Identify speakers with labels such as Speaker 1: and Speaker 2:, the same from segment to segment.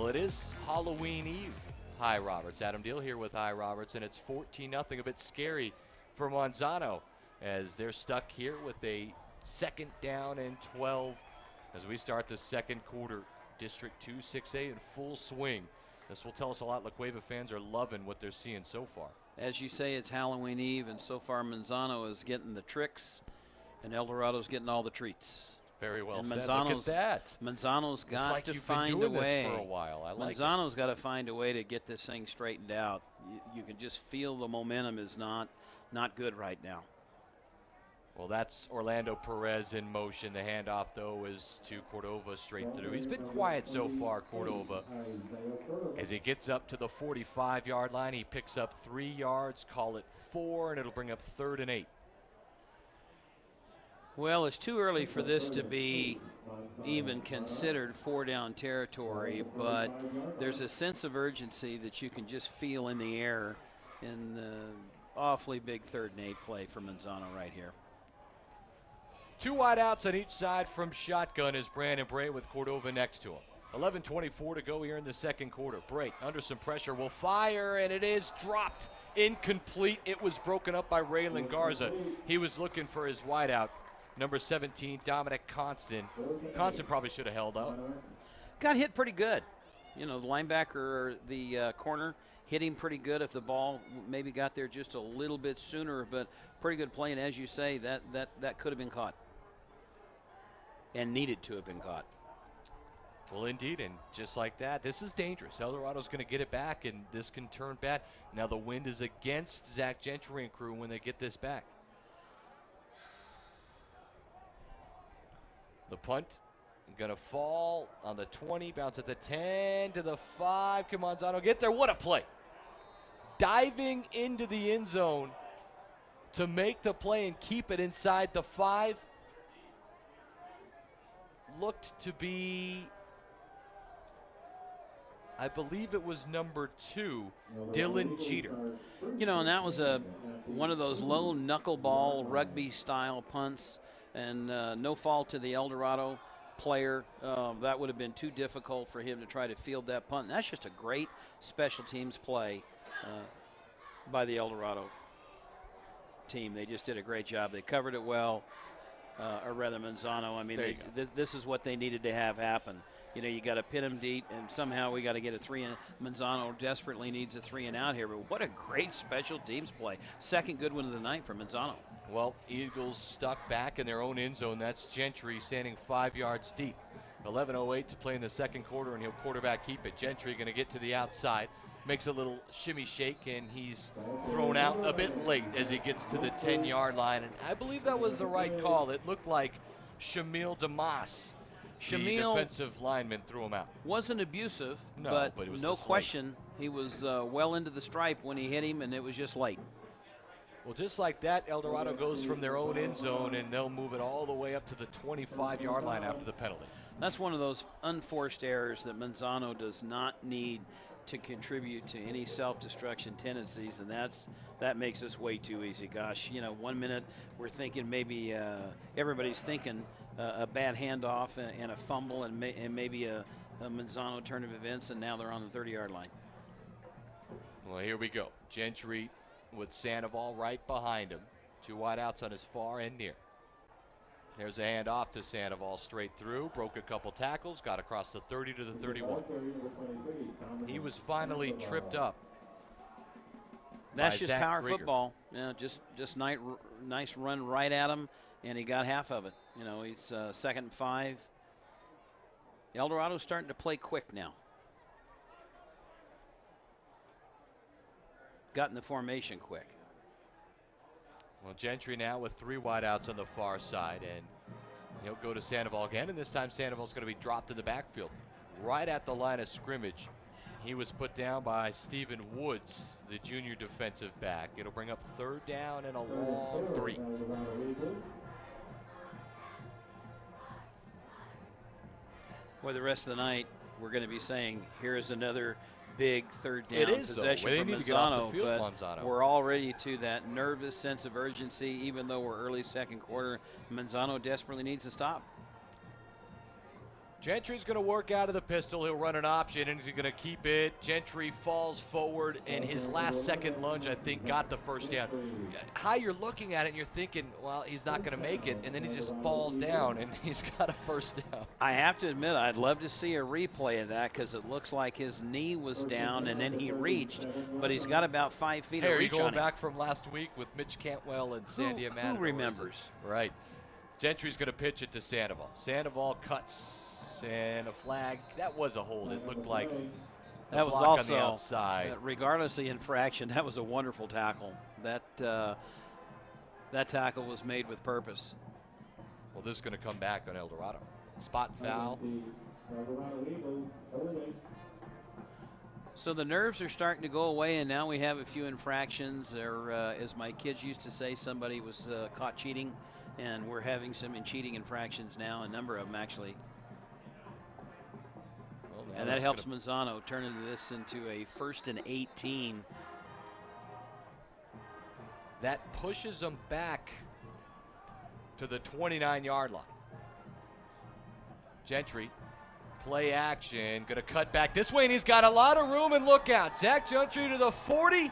Speaker 1: Well, it is Halloween Eve. Hi, Roberts. Adam Deal here with Hi, Roberts, and it's 14-0, a bit scary for Manzano as they're stuck here with a 2nd down and 12 as we start the second quarter. District 2 6A in full swing. This will tell us a lot. La Cueva fans are loving what they're seeing so far.
Speaker 2: As you say, it's Halloween Eve, and so far Manzano is getting the tricks, and Eldorado's getting all the treats.
Speaker 1: Very well
Speaker 2: and
Speaker 1: said. Look at that.
Speaker 2: Manzano's got to find a way. For a while. Manzano's got to find a way to get this thing straightened out. You can just feel the momentum is not good right now.
Speaker 1: Well, that's Orlando Perez in motion. The handoff, though, is to Cordova straight through. He's been quiet so far, Cordova. As he gets up to the 45-yard line, he picks up 3 yards, call it 4, and it'll bring up 3rd and 8.
Speaker 2: Well, it's too early for this to be even considered 4-down territory, but there's a sense of urgency that you can just feel in the air in the awfully big 3rd and 8 play for Manzano right here.
Speaker 1: 2 wide outs on each side from shotgun is Brandon Bray with Cordova next to him. 11:24 to go here in the second quarter. Bray under some pressure will fire, and it is dropped. Incomplete. It was broken up by Raylan Garza. He was looking for his wideout. Number 17, Dominic Constant. Constant probably should have held up.
Speaker 2: Got hit pretty good. You know, the linebacker or the corner hit him pretty good. If the ball maybe got there just a little bit sooner, but pretty good play. And as you say, that could have been caught and needed to have been caught.
Speaker 1: Well, indeed, and just like that, this is dangerous. Eldorado's going to get it back, and this can turn bad. Now the wind is against Zach Gentry and crew when they get this back. The punt going to fall on the 20, bounce at the 10, to the 5. Come on, Zano, get there. What a play. Diving into the end zone to make the play and keep it inside the 5. Looked to be, I believe it was number 2, Dylan Jeter.
Speaker 2: You know, and that was one of those low knuckleball rugby-style punts. And no fault to the Eldorado player. That would have been too difficult for him to try to field that punt. And that's just a great special teams play by the Eldorado team. They just did a great job. They covered it well, or rather Manzano. I mean, this is what they needed to have happen. You know, you got to pin him deep, and somehow we got to get a 3 and Manzano desperately needs a 3 and out here. But what a great special teams play. Second good one of the night for Manzano.
Speaker 1: Well, Eagles stuck back in their own end zone. That's Gentry standing 5 yards deep. 11:08 to play in the second quarter, and he'll quarterback keep it. Gentry going to get to the outside. Makes a little shimmy shake, and he's thrown out a bit late as he gets to the 10-yard line. And I believe that was the right call. It looked like Shamil Damas, the defensive lineman, threw him out.
Speaker 2: Wasn't abusive, but
Speaker 1: it was
Speaker 2: no question. He was well into the stripe when he hit him, and it was just late.
Speaker 1: Well, just like that, Eldorado goes from their own end zone, and they'll move it all the way up to the 25-yard line after the penalty.
Speaker 2: That's one of those unforced errors that Manzano does not need to contribute to any self-destruction tendencies, and that makes this way too easy. Gosh, you know, 1 minute we're thinking maybe everybody's thinking a bad handoff and a fumble and maybe a Manzano turn of events, and now they're on the 30-yard line.
Speaker 1: Well, here we go. Gentry with Sandoval right behind him. 2 wide outs on his far and near. There's a handoff to Sandoval straight through. Broke a couple tackles, got across the 30 to the 31. He was finally tripped up.
Speaker 2: That's just power football. Yeah, just nice run right at him, and he got half of it. You know, he's 2nd and 5. Eldorado's starting to play quick now. Got in the formation quick.
Speaker 1: Well, Gentry now with 3 wideouts on the far side, and he'll go to Sandoval again, and this time Sandoval's going to be dropped in the backfield right at the line of scrimmage. He was put down by Stephen Woods, the junior defensive back. It'll bring up 3rd down and a long 3.
Speaker 2: Well, the rest of the night we're going to be saying here's another big 3rd down possession from Manzano, but we're already to that nervous sense of urgency, even though we're early second quarter. Manzano desperately needs to stop.
Speaker 1: Gentry's going to work out of the pistol. He'll run an option, and he's going to keep it. Gentry falls forward, and his last-second lunge, I think, got the first down. How you're looking at it, and you're thinking, well, he's not going to make it, and then he just falls down, and he's got a first down.
Speaker 2: I have to admit, I'd love to see a replay of that because it looks like his knee was down, and then he reached, but he's got about 5 feet of reach on him.
Speaker 1: Hey, are you going back from last week with Mitch Cantwell and Sandy Amanda?
Speaker 2: Who remembers?
Speaker 1: Right. Gentry's going to pitch it to Sandoval. Sandoval cuts. And a flag. That was a hold. It looked like
Speaker 2: that was
Speaker 1: block
Speaker 2: also
Speaker 1: on the outside.
Speaker 2: Regardless of the infraction, that was a wonderful tackle. That tackle was made with purpose.
Speaker 1: Well, this is going to come back on Eldorado. Spot foul.
Speaker 2: So the nerves are starting to go away, and now we have a few infractions. There, as my kids used to say, somebody was caught cheating, and we're having some cheating infractions now. A number of them actually. And that helps Manzano turn this into a 1st and 18.
Speaker 1: That pushes them back to the 29-yard line. Gentry, play action, going to cut back this way, and he's got a lot of room, and look out. Zach Gentry to the 40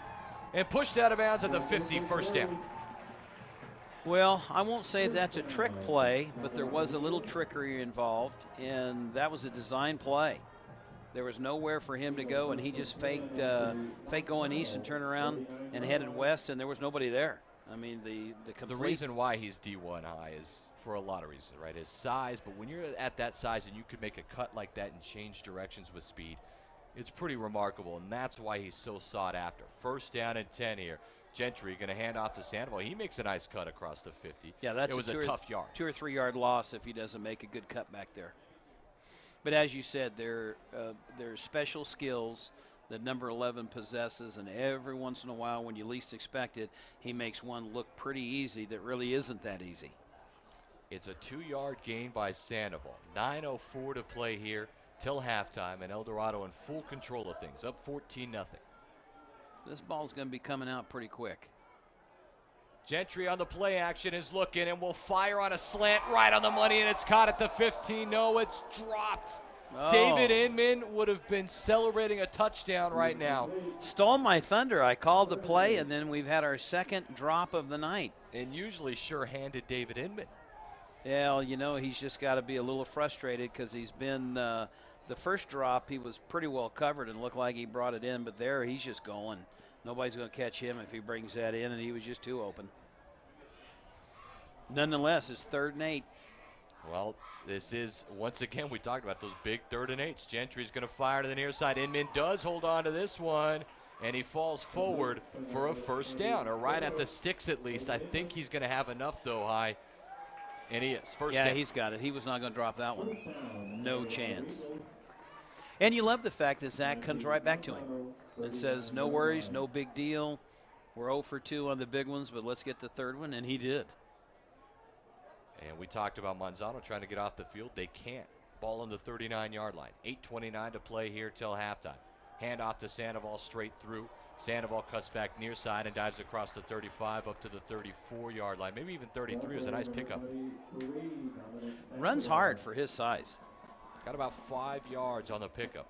Speaker 1: and pushed out of bounds at the 50, first down.
Speaker 2: Well, I won't say that's a trick play, but there was a little trickery involved, and that was a design play. There was nowhere for him to go, and he just faked going east and turned around and headed west, and there was nobody there. I mean, the
Speaker 1: reason why he's D1 high is for a lot of reasons, right? His size, but when you're at that size and you can make a cut like that and change directions with speed, it's pretty remarkable, and that's why he's so sought after. First down and 10 here. Gentry going to hand off to Sandoval. He makes a nice cut across the 50.
Speaker 2: Yeah, it
Speaker 1: was a tough yard.
Speaker 2: 2 or 3 yard loss if he doesn't make a good cut back there. But as you said, there are special skills that number 11 possesses, and every once in a while when you least expect it, he makes one look pretty easy that really isn't that easy.
Speaker 1: It's a 2-yard gain by Sandoval. 9:04 to play here till halftime, and Eldorado in full control of things, up 14-0.
Speaker 2: This ball's going to be coming out pretty quick.
Speaker 1: Gentry on the play action is looking and will fire on a slant right on the money, and it's caught at the 15. No, it's dropped. Oh. David Inman would have been celebrating a touchdown right now.
Speaker 2: Stole my thunder. I called the play, and then we've had our second drop of the night.
Speaker 1: And usually sure-handed David Inman.
Speaker 2: Yeah, well, you know, he's just got to be a little frustrated because he's been the first drop, he was pretty well covered and looked like he brought it in, but there he's just going. Nobody's going to catch him if he brings that in, and he was just too open. Nonetheless, it's 3rd and 8.
Speaker 1: Well, this is, once again, we talked about those big 3rd and 8s. Gentry's going to fire to the near side. Inman does hold on to this one, and he falls forward for a first down, or right at the sticks at least. I think he's going to have enough, though, high. And he is. First down.
Speaker 2: Yeah, he's got it. He was not going to drop that one. No chance. And you love the fact that Zach comes right back to him and says, no worries, no big deal. We're 0 for 2 on the big ones, but let's get the 3rd one, and he did.
Speaker 1: And we talked about Manzano trying to get off the field. They can't. Ball on the 39-yard line. 8:29 to play here till halftime. Hand off to Sandoval straight through. Sandoval cuts back near side and dives across the 35 up to the 34-yard line. Maybe even 33. It was a nice pickup.
Speaker 2: Runs hard for his size.
Speaker 1: Got about 5 yards on the pickup.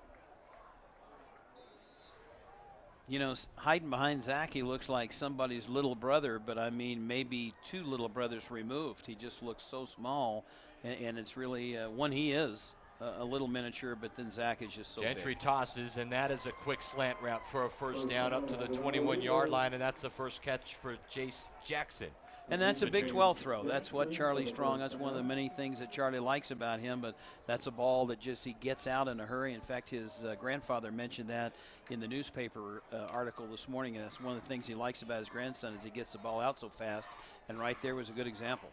Speaker 2: You know, hiding behind Zach, he looks like somebody's little brother, but I mean maybe 2 little brothers removed. He just looks so small, and it's really one he is. A little miniature, but then Zach is just so
Speaker 1: Gentry
Speaker 2: big.
Speaker 1: tosses, and that is a quick slant route for a first down up to the 21-yard line, and that's the first catch for Jace Jackson.
Speaker 2: And that's a Big 12 throw. That's what Charlie Strong, that's one of the many things that Charlie likes about him, but that's a ball that just he gets out in a hurry. In fact, his grandfather mentioned that in the newspaper article this morning, and that's one of the things he likes about his grandson is he gets the ball out so fast, and right there was a good example.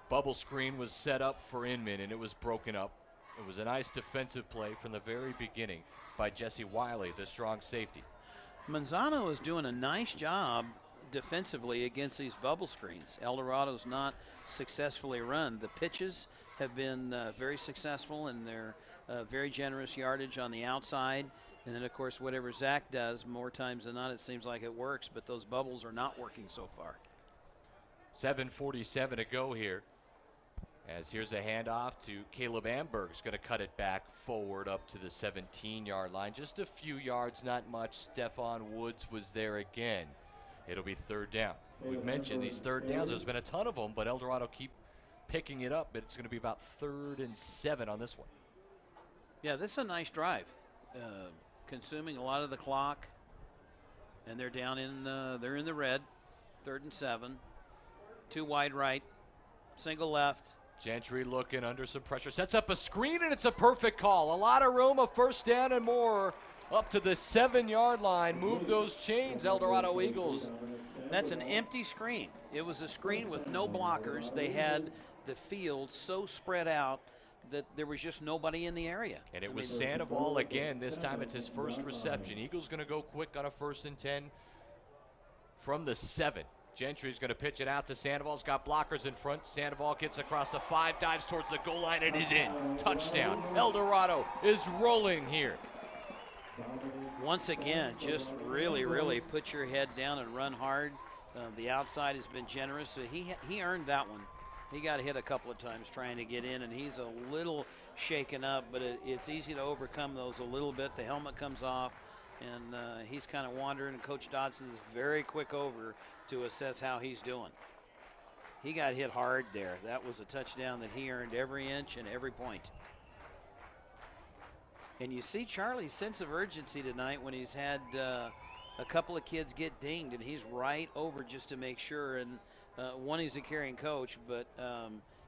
Speaker 1: Bubble screen was set up for Inman, and it was broken up. It was a nice defensive play from the very beginning by Jesse Wiley, the strong safety.
Speaker 2: Manzano is doing a nice job defensively against these bubble screens. Eldorado's not successfully run. The pitches have been very successful, and they're very generous yardage on the outside. And then, of course, whatever Zach does, more times than not, it seems like it works, but those bubbles are not working so far.
Speaker 1: 7:47 to go here. As here's a handoff to Caleb Amberg. He's going to cut it back forward up to the 17-yard line. Just a few yards, not much. Stephon Woods was there again. It'll be third down. We've mentioned these third downs. There's been a ton of them, but Eldorado keep picking it up. But it's going to be about 3rd and 7 on this one.
Speaker 2: Yeah, this is a nice drive. Consuming a lot of the clock. And they're down in they're in the red. 3rd and 7. 2 wide right. Single left.
Speaker 1: Gentry looking under some pressure. Sets up a screen, and it's a perfect call. A lot of room, a first down and more. Up to the 7-yard line. Move those chains, Eldorado Eagles.
Speaker 2: That's an empty screen. It was a screen with no blockers. They had the field so spread out that there was just nobody in the area.
Speaker 1: And it was Sandoval again. This time it's his first reception. Eagles going to go quick on a 1st and 10 from the 7. Gentry's going to pitch it out to Sandoval. He's got blockers in front. Sandoval gets across the 5, dives towards the goal line, and is in. Touchdown. Eldorado is rolling here.
Speaker 2: Once again, just really, really put your head down and run hard. The outside has been generous. So he earned that one. He got hit a couple of times trying to get in, and he's a little shaken up, but it's easy to overcome those a little bit. The helmet comes off, and he's kind of wandering, and Coach Dodson is very quick over to assess how he's doing. He got hit hard there. That was a touchdown that he earned every inch and every point. And you see Charlie's sense of urgency tonight when he's had a couple of kids get dinged, and he's right over just to make sure. And one, he's a caring coach, but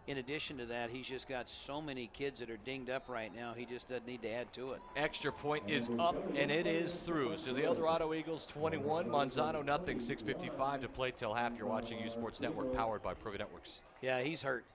Speaker 2: in addition to that, he's just got so many kids that are dinged up right now, he just doesn't need to add to it.
Speaker 1: Extra point is up, and it is through. So the Eldorado Eagles 21, Manzano nothing, 6:55 to play till half. You're watching U Sports Network, powered by Private Networks.
Speaker 2: Yeah, he's hurt.